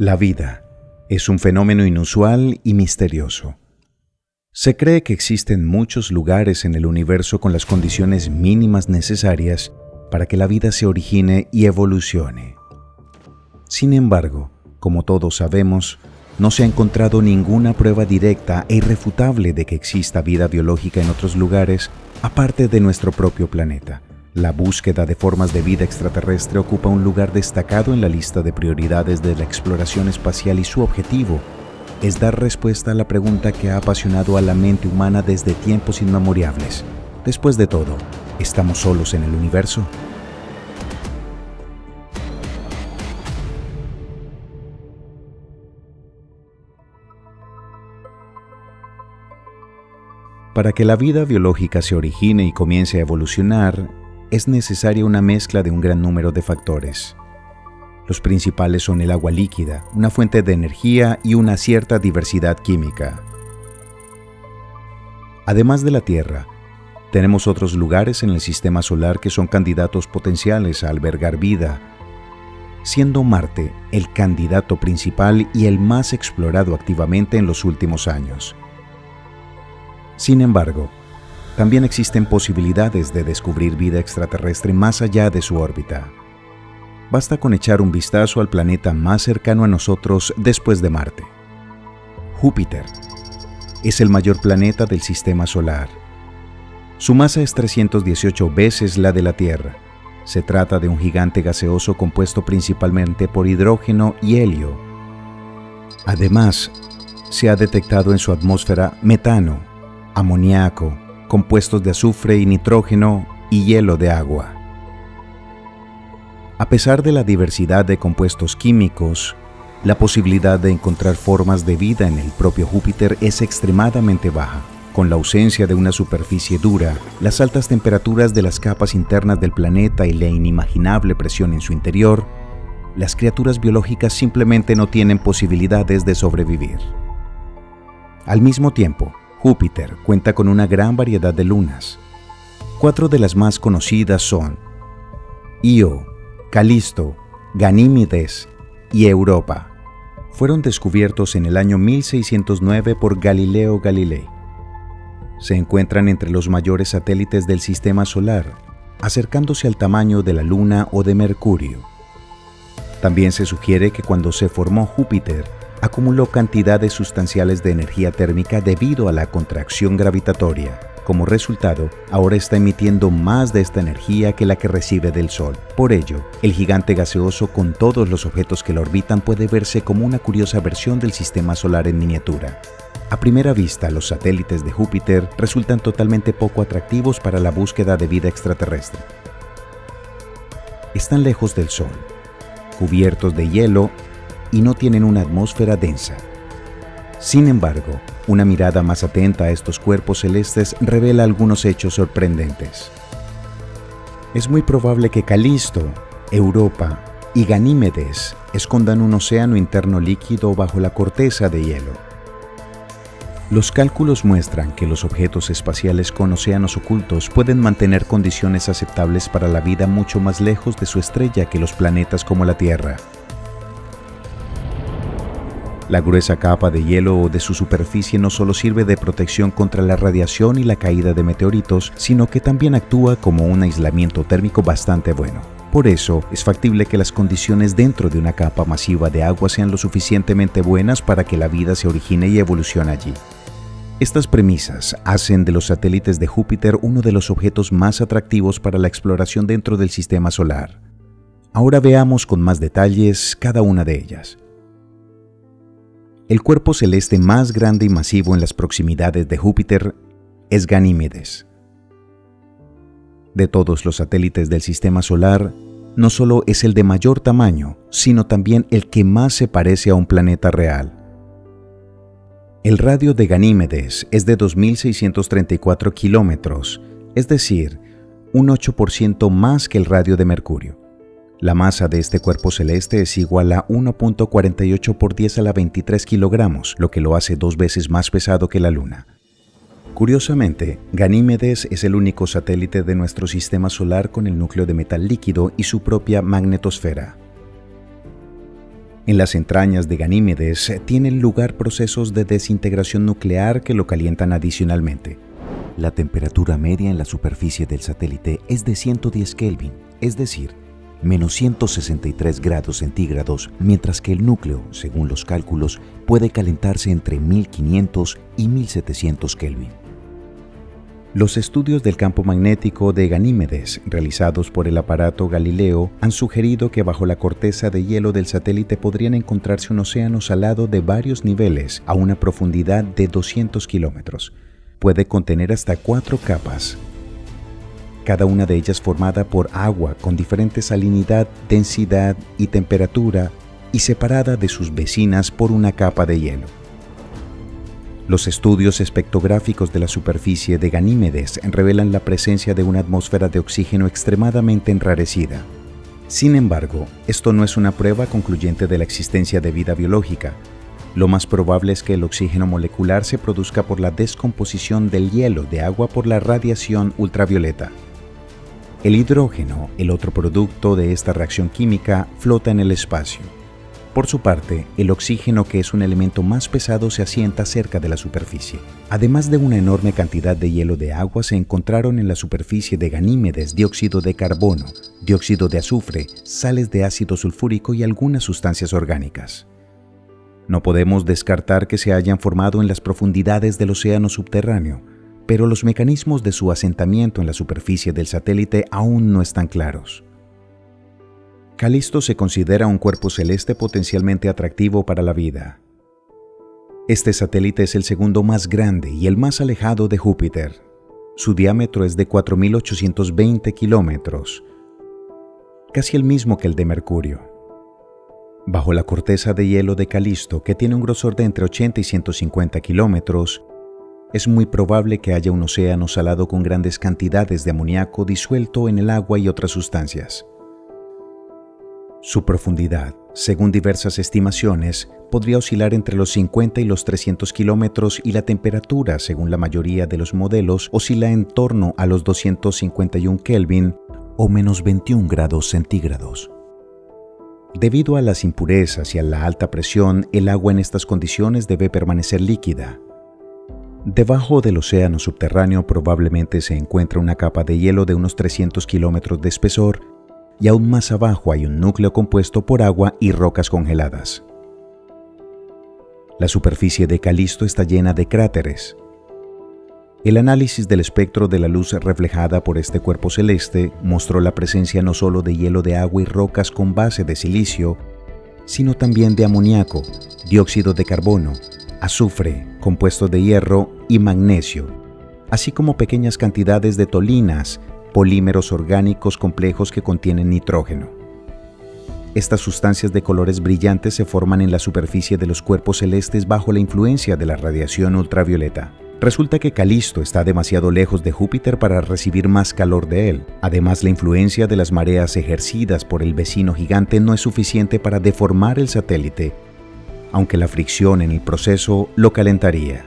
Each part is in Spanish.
La vida es un fenómeno inusual y misterioso. Se cree que existen muchos lugares en el universo con las condiciones mínimas necesarias para que la vida se origine y evolucione. Sin embargo, como todos sabemos, no se ha encontrado ninguna prueba directa e irrefutable de que exista vida biológica en otros lugares aparte de nuestro propio planeta. La búsqueda de formas de vida extraterrestre ocupa un lugar destacado en la lista de prioridades de la exploración espacial y su objetivo es dar respuesta a la pregunta que ha apasionado a la mente humana desde tiempos inmemoriales. Después de todo, ¿estamos solos en el universo? Para que la vida biológica se origine y comience a evolucionar, es necesaria una mezcla de un gran número de factores. Los principales son el agua líquida, una fuente de energía y una cierta diversidad química. Además de la Tierra, tenemos otros lugares en el sistema solar que son candidatos potenciales a albergar vida, siendo Marte el candidato principal y el más explorado activamente en los últimos años. Sin embargo, también existen posibilidades de descubrir vida extraterrestre más allá de su órbita. Basta con echar un vistazo al planeta más cercano a nosotros después de Marte. Júpiter es el mayor planeta del sistema solar. Su masa es 318 veces la de la Tierra. Se trata de un gigante gaseoso compuesto principalmente por hidrógeno y helio. Además, se ha detectado en su atmósfera metano, amoníaco, compuestos de azufre y nitrógeno y hielo de agua. A pesar de la diversidad de compuestos químicos, la posibilidad de encontrar formas de vida en el propio Júpiter es extremadamente baja. Con la ausencia de una superficie dura, las altas temperaturas de las capas internas del planeta y la inimaginable presión en su interior, las criaturas biológicas simplemente no tienen posibilidades de sobrevivir. Al mismo tiempo, Júpiter cuenta con una gran variedad de lunas. 4 de las más conocidas son Io, Calisto, Ganímedes y Europa. Fueron descubiertos en el año 1609 por Galileo Galilei. Se encuentran entre los mayores satélites del sistema solar, acercándose al tamaño de la Luna o de Mercurio. También se sugiere que cuando se formó Júpiter, acumuló cantidades sustanciales de energía térmica debido a la contracción gravitatoria. Como resultado, ahora está emitiendo más de esta energía que la que recibe del Sol. Por ello, el gigante gaseoso con todos los objetos que lo orbitan puede verse como una curiosa versión del sistema solar en miniatura. A primera vista, los satélites de Júpiter resultan totalmente poco atractivos para la búsqueda de vida extraterrestre. Están lejos del Sol, cubiertos de hielo y no tienen una atmósfera densa. Sin embargo, una mirada más atenta a estos cuerpos celestes revela algunos hechos sorprendentes. Es muy probable que Calisto, Europa y Ganímedes escondan un océano interno líquido bajo la corteza de hielo. Los cálculos muestran que los objetos espaciales con océanos ocultos pueden mantener condiciones aceptables para la vida mucho más lejos de su estrella que los planetas como la Tierra. La gruesa capa de hielo de su superficie no solo sirve de protección contra la radiación y la caída de meteoritos, sino que también actúa como un aislamiento térmico bastante bueno. Por eso, es factible que las condiciones dentro de una capa masiva de agua sean lo suficientemente buenas para que la vida se origine y evolucione allí. Estas premisas hacen de los satélites de Júpiter uno de los objetos más atractivos para la exploración dentro del sistema solar. Ahora veamos con más detalles cada una de ellas. El cuerpo celeste más grande y masivo en las proximidades de Júpiter es Ganímedes. De todos los satélites del sistema solar, no solo es el de mayor tamaño, sino también el que más se parece a un planeta real. El radio de Ganímedes es de 2.634 kilómetros, es decir, un 8% más que el radio de Mercurio. La masa de este cuerpo celeste es igual a 1.48 por 10 a la 23 kilogramos, lo que lo hace 2 veces más pesado que la Luna. Curiosamente, Ganímedes es el único satélite de nuestro sistema solar con el núcleo de metal líquido y su propia magnetosfera. En las entrañas de Ganímedes tienen lugar procesos de desintegración nuclear que lo calientan adicionalmente. La temperatura media en la superficie del satélite es de 110 Kelvin, es decir, menos 163 grados centígrados, mientras que el núcleo, según los cálculos, puede calentarse entre 1500 y 1700 Kelvin. Los estudios del campo magnético de Ganímedes, realizados por el aparato Galileo, han sugerido que bajo la corteza de hielo del satélite podrían encontrarse un océano salado de varios niveles a una profundidad de 200 kilómetros. Puede contener hasta 4 capas, cada una de ellas formada por agua con diferente salinidad, densidad y temperatura y separada de sus vecinas por una capa de hielo. Los estudios espectrográficos de la superficie de Ganímedes revelan la presencia de una atmósfera de oxígeno extremadamente enrarecida. Sin embargo, esto no es una prueba concluyente de la existencia de vida biológica. Lo más probable es que el oxígeno molecular se produzca por la descomposición del hielo de agua por la radiación ultravioleta. El hidrógeno, el otro producto de esta reacción química, flota en el espacio. Por su parte, el oxígeno, que es un elemento más pesado, se asienta cerca de la superficie. Además de una enorme cantidad de hielo de agua, se encontraron en la superficie de Ganímedes dióxido de carbono, dióxido de azufre, sales de ácido sulfúrico y algunas sustancias orgánicas. No podemos descartar que se hayan formado en las profundidades del océano subterráneo, pero los mecanismos de su asentamiento en la superficie del satélite aún no están claros. Calisto se considera un cuerpo celeste potencialmente atractivo para la vida. Este satélite es el segundo más grande y el más alejado de Júpiter. Su diámetro es de 4.820 kilómetros, casi el mismo que el de Mercurio. Bajo la corteza de hielo de Calisto, que tiene un grosor de entre 80 y 150 kilómetros, es muy probable que haya un océano salado con grandes cantidades de amoníaco disuelto en el agua y otras sustancias. Su profundidad, según diversas estimaciones, podría oscilar entre los 50 y los 300 kilómetros y la temperatura, según la mayoría de los modelos, oscila en torno a los 251 Kelvin o menos 21 grados centígrados. Debido a las impurezas y a la alta presión, el agua en estas condiciones debe permanecer líquida. Debajo del océano subterráneo probablemente se encuentra una capa de hielo de unos 300 kilómetros de espesor y aún más abajo hay un núcleo compuesto por agua y rocas congeladas. La superficie de Calisto está llena de cráteres. El análisis del espectro de la luz reflejada por este cuerpo celeste mostró la presencia no solo de hielo de agua y rocas con base de silicio, sino también de amoníaco, dióxido de carbono, azufre, compuestos de hierro y magnesio, así como pequeñas cantidades de tolinas, polímeros orgánicos complejos que contienen nitrógeno. Estas sustancias de colores brillantes se forman en la superficie de los cuerpos celestes bajo la influencia de la radiación ultravioleta. Resulta que Calisto está demasiado lejos de Júpiter para recibir más calor de él. Además, la influencia de las mareas ejercidas por el vecino gigante no es suficiente para deformar el satélite, aunque la fricción en el proceso lo calentaría.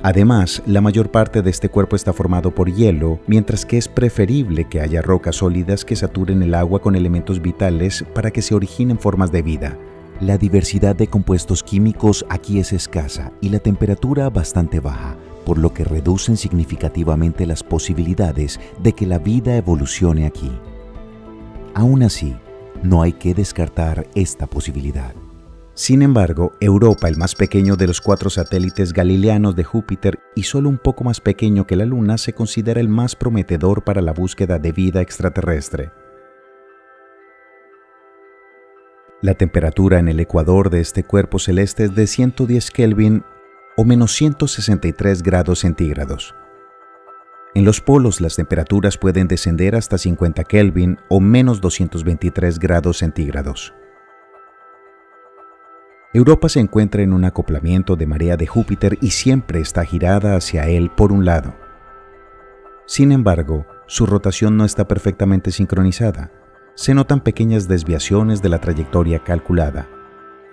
Además, la mayor parte de este cuerpo está formado por hielo, mientras que es preferible que haya rocas sólidas que saturen el agua con elementos vitales para que se originen formas de vida. La diversidad de compuestos químicos aquí es escasa y la temperatura bastante baja, por lo que reducen significativamente las posibilidades de que la vida evolucione aquí. Aún así, no hay que descartar esta posibilidad. Sin embargo, Europa, el más pequeño de los 4 satélites galileanos de Júpiter y solo un poco más pequeño que la Luna, se considera el más prometedor para la búsqueda de vida extraterrestre. La temperatura en el ecuador de este cuerpo celeste es de 110 Kelvin o menos 163 grados centígrados. En los polos las temperaturas pueden descender hasta 50 Kelvin o menos 223 grados centígrados. Europa se encuentra en un acoplamiento de marea de Júpiter y siempre está girada hacia él por un lado. Sin embargo, su rotación no está perfectamente sincronizada. Se notan pequeñas desviaciones de la trayectoria calculada.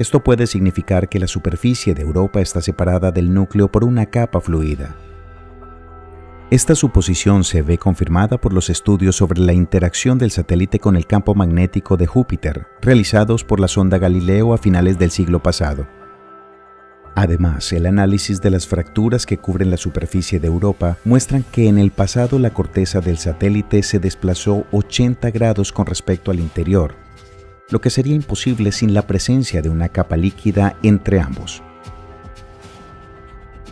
Esto puede significar que la superficie de Europa está separada del núcleo por una capa fluida. Esta suposición se ve confirmada por los estudios sobre la interacción del satélite con el campo magnético de Júpiter, realizados por la sonda Galileo a finales del siglo pasado. Además, el análisis de las fracturas que cubren la superficie de Europa muestran que en el pasado la corteza del satélite se desplazó 80 grados con respecto al interior, lo que sería imposible sin la presencia de una capa líquida entre ambos.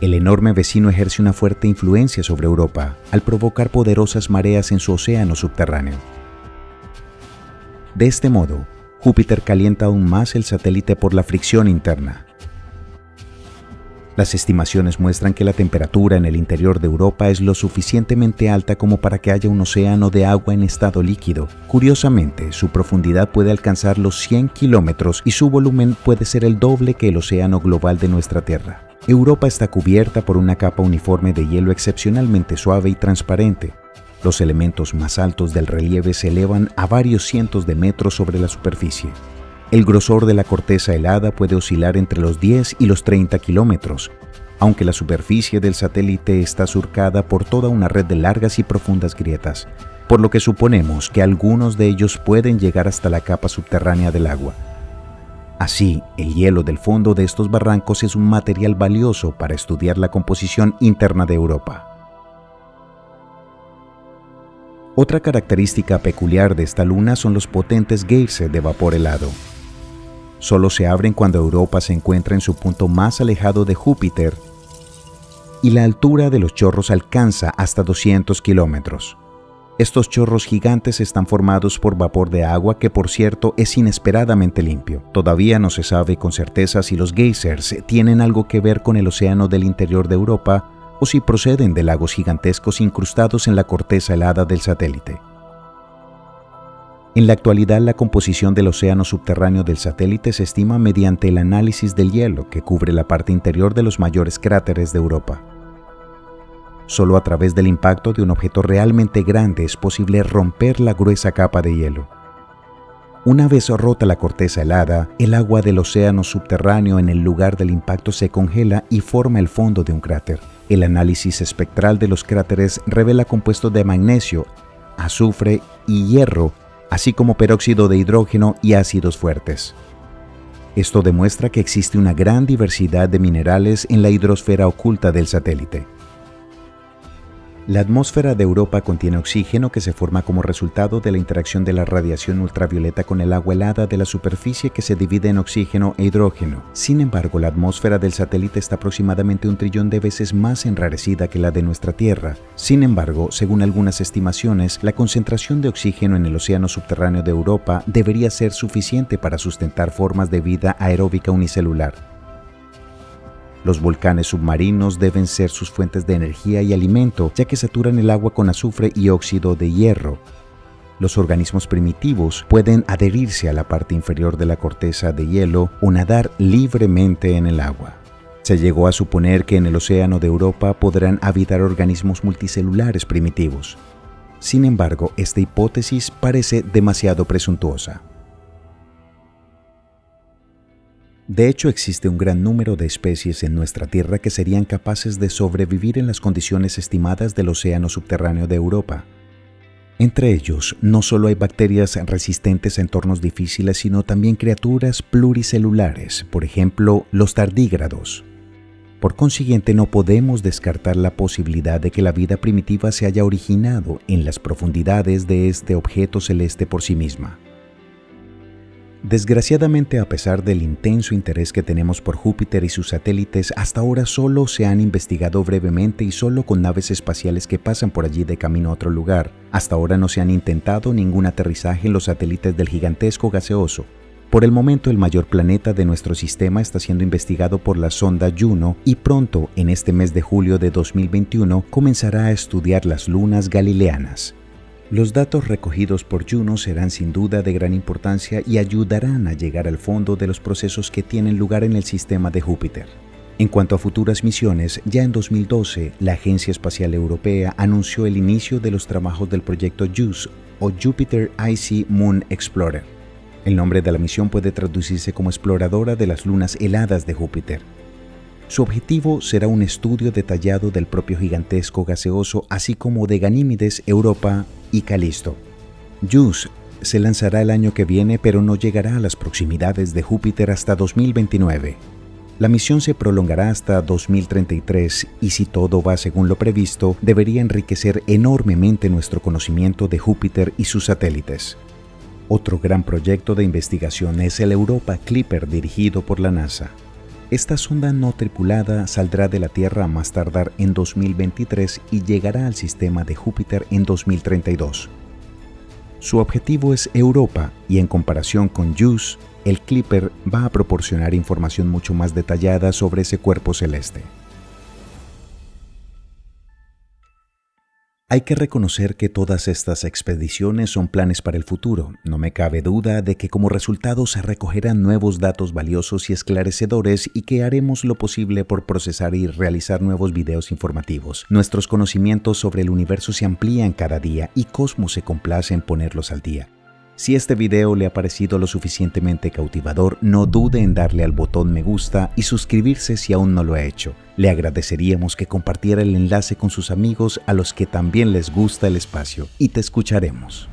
El enorme vecino ejerce una fuerte influencia sobre Europa al provocar poderosas mareas en su océano subterráneo. De este modo, Júpiter calienta aún más el satélite por la fricción interna. Las estimaciones muestran que la temperatura en el interior de Europa es lo suficientemente alta como para que haya un océano de agua en estado líquido. Curiosamente, su profundidad puede alcanzar los 100 kilómetros y su volumen puede ser el doble que el océano global de nuestra Tierra. Europa está cubierta por una capa uniforme de hielo excepcionalmente suave y transparente. Los elementos más altos del relieve se elevan a varios cientos de metros sobre la superficie. El grosor de la corteza helada puede oscilar entre los 10 y los 30 kilómetros, aunque la superficie del satélite está surcada por toda una red de largas y profundas grietas, por lo que suponemos que algunos de ellos pueden llegar hasta la capa subterránea del agua. Así, el hielo del fondo de estos barrancos es un material valioso para estudiar la composición interna de Europa. Otra característica peculiar de esta luna son los potentes geysers de vapor helado. Solo se abren cuando Europa se encuentra en su punto más alejado de Júpiter y la altura de los chorros alcanza hasta 200 kilómetros. Estos chorros gigantes están formados por vapor de agua que, por cierto, es inesperadamente limpio. Todavía no se sabe con certeza si los geysers tienen algo que ver con el océano del interior de Europa o si proceden de lagos gigantescos incrustados en la corteza helada del satélite. En la actualidad, la composición del océano subterráneo del satélite se estima mediante el análisis del hielo que cubre la parte interior de los mayores cráteres de Europa. Solo a través del impacto de un objeto realmente grande es posible romper la gruesa capa de hielo. Una vez rota la corteza helada, el agua del océano subterráneo en el lugar del impacto se congela y forma el fondo de un cráter. El análisis espectral de los cráteres revela compuestos de magnesio, azufre y hierro, así como peróxido de hidrógeno y ácidos fuertes. Esto demuestra que existe una gran diversidad de minerales en la hidrosfera oculta del satélite. La atmósfera de Europa contiene oxígeno que se forma como resultado de la interacción de la radiación ultravioleta con el agua helada de la superficie que se divide en oxígeno e hidrógeno. Sin embargo, la atmósfera del satélite está aproximadamente 1 trillón de veces más enrarecida que la de nuestra Tierra. Sin embargo, según algunas estimaciones, la concentración de oxígeno en el océano subterráneo de Europa debería ser suficiente para sustentar formas de vida aeróbica unicelular. Los volcanes submarinos deben ser sus fuentes de energía y alimento, ya que saturan el agua con azufre y óxido de hierro. Los organismos primitivos pueden adherirse a la parte inferior de la corteza de hielo o nadar libremente en el agua. Se llegó a suponer que en el océano de Europa podrán habitar organismos multicelulares primitivos. Sin embargo, esta hipótesis parece demasiado presuntuosa. De hecho, existe un gran número de especies en nuestra Tierra que serían capaces de sobrevivir en las condiciones estimadas del océano subterráneo de Europa. Entre ellos, no solo hay bacterias resistentes a entornos difíciles, sino también criaturas pluricelulares, por ejemplo, los tardígrados. Por consiguiente, no podemos descartar la posibilidad de que la vida primitiva se haya originado en las profundidades de este objeto celeste por sí misma. Desgraciadamente, a pesar del intenso interés que tenemos por Júpiter y sus satélites, hasta ahora solo se han investigado brevemente y solo con naves espaciales que pasan por allí de camino a otro lugar. Hasta ahora no se han intentado ningún aterrizaje en los satélites del gigantesco gaseoso. Por el momento, el mayor planeta de nuestro sistema está siendo investigado por la sonda Juno y pronto, en este mes de julio de 2021, comenzará a estudiar las lunas galileanas. Los datos recogidos por Juno serán sin duda de gran importancia y ayudarán a llegar al fondo de los procesos que tienen lugar en el sistema de Júpiter. En cuanto a futuras misiones, ya en 2012, la Agencia Espacial Europea anunció el inicio de los trabajos del proyecto JUICE o Jupiter Icy Moon Explorer. El nombre de la misión puede traducirse como exploradora de las lunas heladas de Júpiter. Su objetivo será un estudio detallado del propio gigantesco gaseoso, así como de Ganímedes, Europa y Calisto. JUICE se lanzará el año que viene, pero no llegará a las proximidades de Júpiter hasta 2029. La misión se prolongará hasta 2033 y, si todo va según lo previsto, debería enriquecer enormemente nuestro conocimiento de Júpiter y sus satélites. Otro gran proyecto de investigación es el Europa Clipper, dirigido por la NASA. Esta sonda no tripulada saldrá de la Tierra a más tardar en 2023 y llegará al sistema de Júpiter en 2032. Su objetivo es Europa y, en comparación con JUICE, el Clipper va a proporcionar información mucho más detallada sobre ese cuerpo celeste. Hay que reconocer que todas estas expediciones son planes para el futuro. No me cabe duda de que como resultado se recogerán nuevos datos valiosos y esclarecedores y que haremos lo posible por procesar y realizar nuevos videos informativos. Nuestros conocimientos sobre el universo se amplían cada día y Cosmos se complace en ponerlos al día. Si este video le ha parecido lo suficientemente cautivador, no dude en darle al botón me gusta y suscribirse si aún no lo ha hecho. Le agradeceríamos que compartiera el enlace con sus amigos a los que también les gusta el espacio, y te escucharemos.